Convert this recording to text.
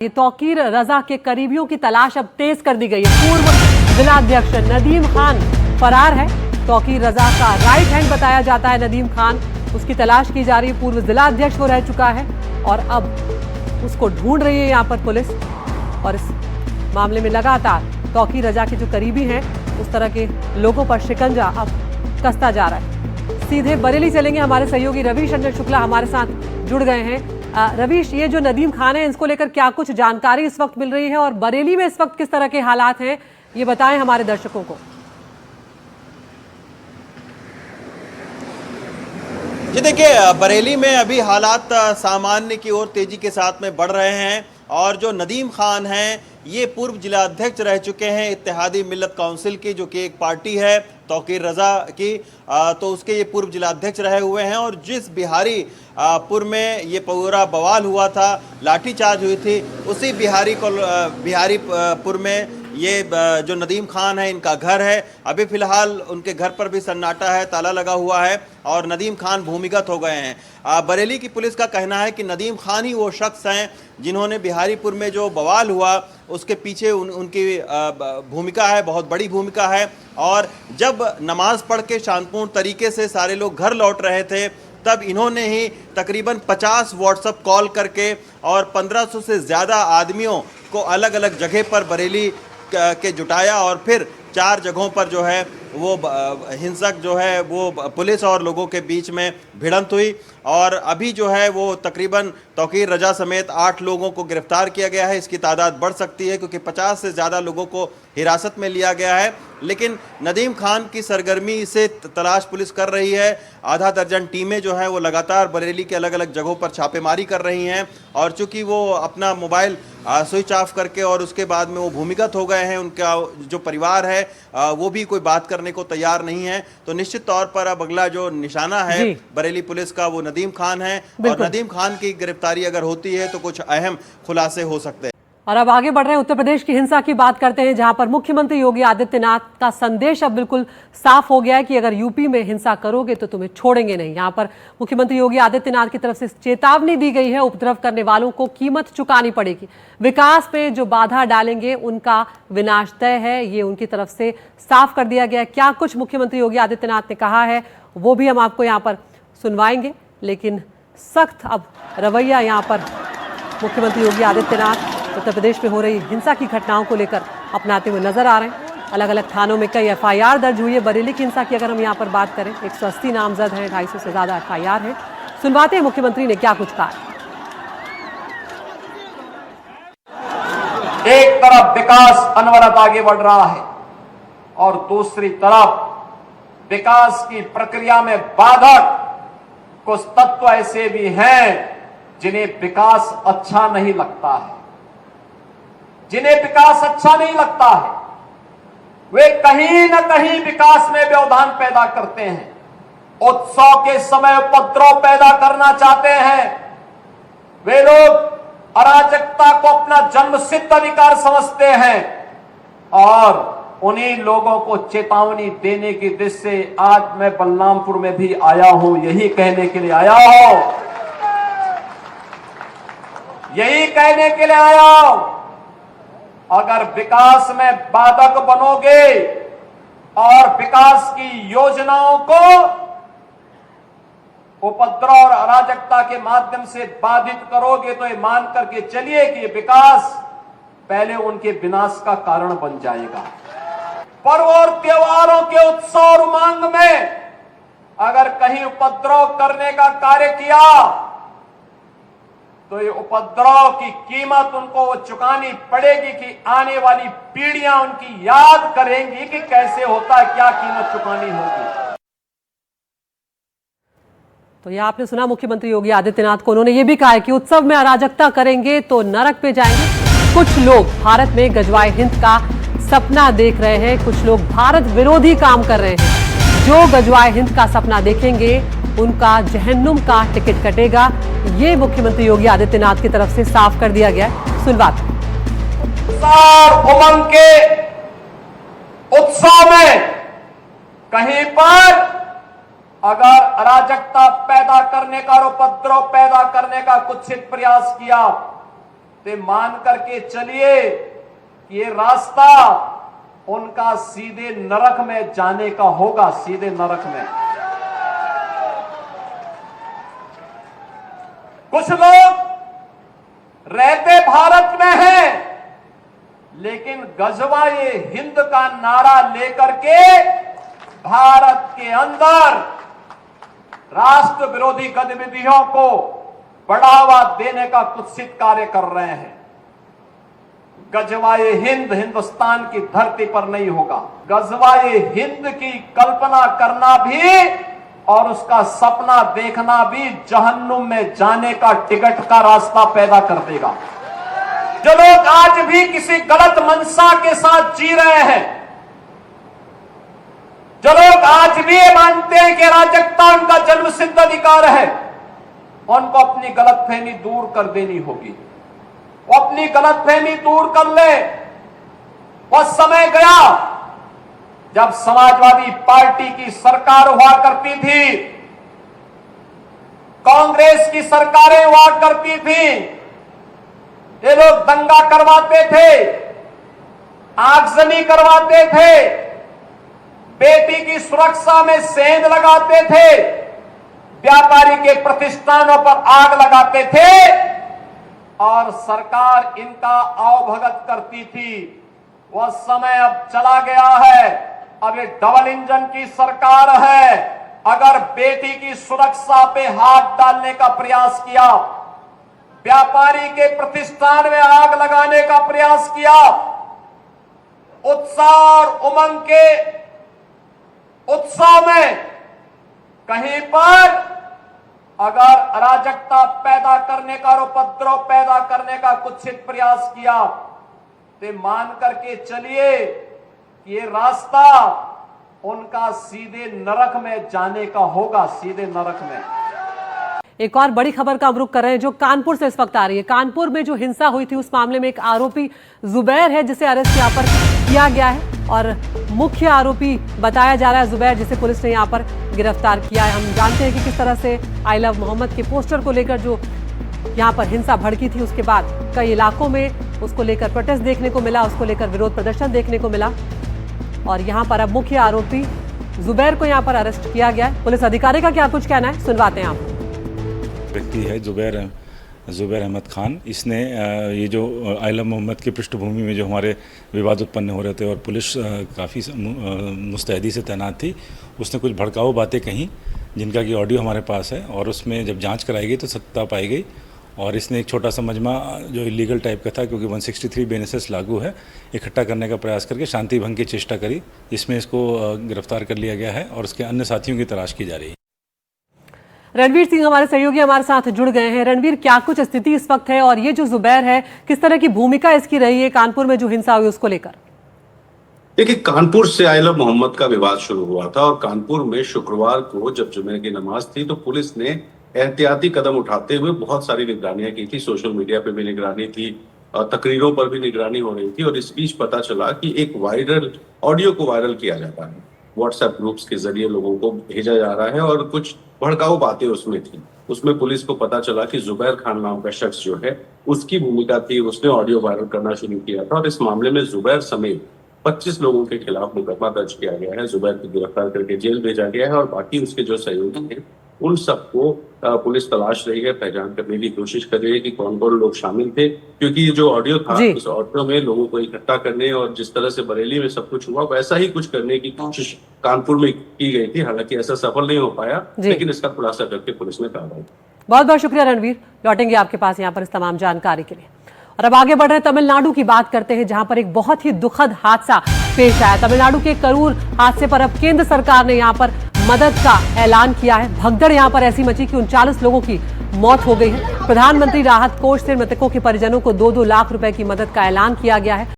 ये तौकीर रजा के करीबियों की तलाश अब तेज कर दी गई है। पूर्व जिलाध्यक्ष नदीम खान फरार है। तौकीर रजा का राइट हैंड बताया जाता है नदीम खान, उसकी तलाश की जा रही है। पूर्व जिलाध्यक्ष वो रह चुका है और अब उसको ढूंढ रही है यहाँ पर पुलिस। और इस मामले में लगातार तौकीर रजा के जो करीबी हैं उस तरह के लोगों पर शिकंजा अब कसता जा रहा है। सीधे बरेली चलेंगे, हमारे सहयोगी रवीश रंजन शुक्ला हमारे साथ जुड़ गए हैं। रवीश, ये जो नदीम खान है इसको लेकर क्या कुछ जानकारी इस वक्त मिल रही है और बरेली में इस वक्त किस तरह के हालात हैं, ये बताएं हमारे दर्शकों को। जी देखिए, बरेली में अभी हालात सामान्य की ओर तेजी के साथ में बढ़ रहे हैं और जो नदीम खान हैं ये पूर्व जिलाध्यक्ष रह चुके हैं इत्तेहादी मिल्लत काउंसिल की, जो कि एक पार्टी है तौकीर रजा की, तो उसके ये पूर्व जिलाध्यक्ष रहे हुए हैं। और जिस बिहारी पुर में ये पूरा बवाल हुआ था, लाठीचार्ज हुई थी, उसी बिहारी पुर में ये जो नदीम खान है इनका घर है। अभी फिलहाल उनके घर पर भी सन्नाटा है, ताला लगा हुआ है और नदीम खान भूमिगत हो गए हैं। बरेली की पुलिस का कहना है कि नदीम खान ही वो शख्स हैं जिन्होंने बिहारीपुर में जो बवाल हुआ उसके पीछे उनकी भूमिका है, बहुत बड़ी भूमिका है। और जब नमाज पढ़ के शांतिपूर्ण तरीके से सारे लोग घर लौट रहे थे तब इन्होंने ही तकरीबन 50 व्हाट्सएप कॉल करके और 1500 से ज़्यादा आदमियों को अलग अलग जगह पर बरेली के जुटाया और फिर 4 जगहों पर जो है वो हिंसक जो है वो पुलिस और लोगों के बीच में भिड़ंत हुई। और अभी जो है वो तकरीबन तौकीर रजा समेत 8 लोगों को गिरफ्तार किया गया है। इसकी तादाद बढ़ सकती है क्योंकि 50 से ज़्यादा लोगों को हिरासत में लिया गया है। लेकिन नदीम खान की सरगर्मी से तलाश पुलिस कर रही है। आधा दर्जन टीमें जो है वो लगातार बरेली के अलग अलग जगहों पर छापेमारी कर रही हैं। और चूंकि वो अपना मोबाइल स्विच ऑफ करके और उसके बाद में वो भूमिगत हो गए हैं, उनका जो परिवार है वो भी कोई बात करने को तैयार नहीं है, तो निश्चित तौर पर अब अगला जो निशाना है बरेली पुलिस का वो नदीम खान है। और नदीम खान की गिरफ्तारी अगर होती है तो कुछ अहम खुलासे हो सकते हैं। और अब आगे बढ़ रहे हैं, उत्तर प्रदेश की हिंसा की बात करते हैं, जहां पर मुख्यमंत्री योगी आदित्यनाथ का संदेश अब बिल्कुल साफ हो गया है कि अगर यूपी में हिंसा करोगे तो तुम्हें छोड़ेंगे नहीं। यहां पर मुख्यमंत्री योगी आदित्यनाथ की तरफ से चेतावनी दी गई है, उपद्रव करने वालों को कीमत चुकानी पड़ेगी। विकास पे जो बाधा डालेंगे उनका विनाश तय है, ये उनकी तरफ से साफ कर दिया गया है। क्या कुछ मुख्यमंत्री योगी आदित्यनाथ ने कहा है वो भी हम आपको यहाँ पर सुनवाएंगे, लेकिन सख्त अब रवैया यहाँ पर मुख्यमंत्री योगी आदित्यनाथ उत्तर प्रदेश में हो रही हिंसा की घटनाओं को लेकर अपनाते हुए नजर आ रहे हैं। अलग अलग थानों में कई एफआईआर दर्ज हुई है। बरेली की हिंसा की अगर हम यहाँ पर बात करें 180 नामजद हैं, 250 से ज्यादा एफआईआर है। सुनवाते हैं मुख्यमंत्री ने क्या कुछ कहा। एक तरफ विकास अनवरत आगे बढ़ रहा है और दूसरी तरफ विकास की प्रक्रिया में बाधक कुछ तत्व ऐसे भी हैं जिन्हें विकास अच्छा नहीं लगता है, जिन्हें विकास अच्छा नहीं लगता है। वे कहीं न कहीं विकास में व्यवधान पैदा करते हैं, उत्सव के समय उपद्रव पैदा करना चाहते हैं। वे लोग अराजकता को अपना जन्मसिद्ध अधिकार समझते हैं और उन्हीं लोगों को चेतावनी देने की दृष्टि से आज मैं बलरामपुर में भी आया हूं, यही कहने के लिए आया हूं, यही कहने के लिए आया हूं। अगर विकास में बाधक बनोगे और विकास की योजनाओं को उपद्रव और अराजकता के माध्यम से बाधित करोगे तो ये मान करके चलिए कि विकास पहले उनके विनाश का कारण बन जाएगा। पर्व और त्योहारों के उत्सव और उमंग में अगर कहीं उपद्रव करने का कार्य किया तो ये उपद्रव की कीमत उनको चुकानी पड़ेगी कि आने वाली पीढ़ियां उनकी याद करेंगी कि कैसे होता है, क्या कीमत चुकानी होगी। तो यह आपने सुना मुख्यमंत्री योगी आदित्यनाथ को। उन्होंने ये भी कहा है कि उत्सव में अराजकता करेंगे तो नरक पे जाएंगे। कुछ लोग भारत में गजवाए हिंद का सपना देख रहे हैं, कुछ लोग भारत विरोधी काम कर रहे हैं। जो गजवाए हिंद का सपना देखेंगे उनका जहन्नुम का टिकट कटेगा, ये मुख्यमंत्री योगी आदित्यनाथ की तरफ से साफ कर दिया गया है। सुनवाते उमंग के उत्सव में कहीं पर अगर अराजकता पैदा करने का और उपद्रव पैदा करने का कुत्सित प्रयास किया ते मान करके चलिए कि ये रास्ता उनका सीधे नरक में जाने का होगा, सीधे नरक में। कुछ लोग रहते भारत में हैं, लेकिन गजवा ये हिंद का नारा लेकर के भारत के अंदर राष्ट्र विरोधी गतिविधियों को बढ़ावा देने का कुत्सित कार्य कर रहे हैं। गजवाए हिंद हिंदुस्तान की धरती पर नहीं होगा। गजवाए हिंद की कल्पना करना भी और उसका सपना देखना भी जहन्नुम में जाने का टिकट का रास्ता पैदा कर देगा। जो लोग आज भी किसी गलत मंशा के साथ जी रहे हैं, जो लोग आज भी ये मानते हैं कि अराजकता उनका जन्मसिद्ध अधिकार है, उनको अपनी गलतफहमी दूर कर देनी होगी। वो अपनी गलतफहमी दूर कर ले। वह समय गया जब समाजवादी पार्टी की सरकार हुआ करती थी, कांग्रेस की सरकारें हुआ करती थी, ये लोग दंगा करवाते थे, आगजनी करवाते थे, बेटी की सुरक्षा में सेंध लगाते थे, व्यापारी के प्रतिष्ठानों पर आग लगाते थे और सरकार इनका अवभगत करती थी। वह समय अब चला गया है। अब ये डबल इंजन की सरकार है। अगर बेटी की सुरक्षा पे हाथ डालने का प्रयास किया, व्यापारी के प्रतिष्ठान में आग लगाने का प्रयास किया, उत्साह और उमंग के उत्साह में कहीं पर अगर अराजकता पैदा करने का और उपद्रव पैदा करने का कुत्सित प्रयास किया, तो मान करके चलिए कि ये रास्ता उनका सीधे नरक में जाने का होगा, सीधे नरक में। एक और बड़ी खबर का हम रुख कर रहे हैं जो कानपुर से इस वक्त आ रही है। कानपुर में जो हिंसा हुई थी उस मामले में एक आरोपी जुबैर है जिसे अरेस्ट यहाँ पर किया गया है और मुख्य आरोपी बताया जा रहा है जुबैर, जिसे पुलिस ने यहाँ पर गिरफ्तार किया है। हम जानते हैं कि किस तरह से आई लव मोहम्मद के पोस्टर को लेकर जो यहाँ पर हिंसा भड़की थी, उसके बाद कई इलाकों में उसको लेकर प्रोटेस्ट देखने को मिला, उसको लेकर विरोध प्रदर्शन देखने को मिला और यहाँ पर अब मुख्य आरोपी जुबैर को यहाँ पर अरेस्ट किया गया है। पुलिस अधिकारी का क्या कुछ कहना है, सुनवाते हैं आप। व्यक्ति है जुबैर अहमद खान। इसने ये जो आई लव मोहम्मद की पृष्ठभूमि में जो हमारे विवाद उत्पन्न हो रहे थे और पुलिस काफ़ी मुस्तैदी से तैनात थी, उसने कुछ भड़काऊ बातें कहीं जिनका कि ऑडियो हमारे पास है और उसमें जब जांच कराई गई तो सत्ता पाई गई और इसने एक छोटा सा मजमा जो इलीगल टाइप का था, क्योंकि 163 BNSS लागू है, इकट्ठा करने का प्रयास करके शांति भंग की चेष्टा करी, जिसमें इसको गिरफ्तार कर लिया गया है और उसके अन्य साथियों की तलाश की जा रही है। रणवीर सिंह हमारे सहयोगी हमारे साथ जुड़ गए हैं। रणवीर, क्या कुछ स्थिति इस वक्त है और ये जो जुबैर है किस तरह की भूमिका इसकी रही है कानपुर में जो हिंसा हुई उसको लेकर? देखिए, कानपुर से आई लव मोहम्मद का विवाद शुरू हुआ था और कानपुर में शुक्रवार को जब जुमे की नमाज थी तो पुलिस ने एहतियाती कदम उठाते हुए बहुत सारी निगरानियां की थी। सोशल मीडिया पे भी निगरानी थी, तकरीरों पर भी निगरानी हो रही थी और इस बीच पता चला कि एक वायरल ऑडियो को वायरल किया जाता है, व्हाट्सएप ग्रुप्स के जरिए लोगों को भेजा जा रहा है और कुछ भड़काऊ बातें उसमें थी। उसमें पुलिस को पता चला कि जुबैर खान नाम का शख्स जो है उसकी भूमिका थी, उसने ऑडियो वायरल करना शुरू किया था और इस मामले में जुबैर समेत 25 लोगों के खिलाफ मुकदमा दर्ज किया गया है। जुबैर को गिरफ्तार करके जेल भेजा गया है और बाकी उसके जो सहयोगी हैं उन सबको पुलिस तलाश रही है, पहचान करने की कोशिश कर रही है कि कौन कौन लोग शामिल थे, क्योंकि ये जो ऑडियो था उस ऑडियो में लोगों को इकट्ठा करने और जिस तरह से बरेली में सब कुछ हुआ वैसा ही कुछ करने की कोशिश कानपुर में की गई थी। हालांकि ऐसा सफल नहीं हो पाया, लेकिन इसका खुलासा करके पुलिस ने कार्रवाई। बहुत बहुत शुक्रिया रणवीर, लौटेंगे आपके पास यहाँ पर इस तमाम जानकारी के लिए। और अब आगे बढ़ रहे तमिलनाडु की बात करते हैं जहां पर एक बहुत ही दुखद हादसा पेश आया। तमिलनाडु के करूर हादसे पर अब केंद्र सरकार ने यहां पर मदद का ऐलान किया है। भगदड़ यहां पर ऐसी मची कि 39 लोगों की मौत हो गई है। प्रधानमंत्री राहत कोष से मृतकों के परिजनों को 2-2 लाख रुपए की मदद का ऐलान किया गया है।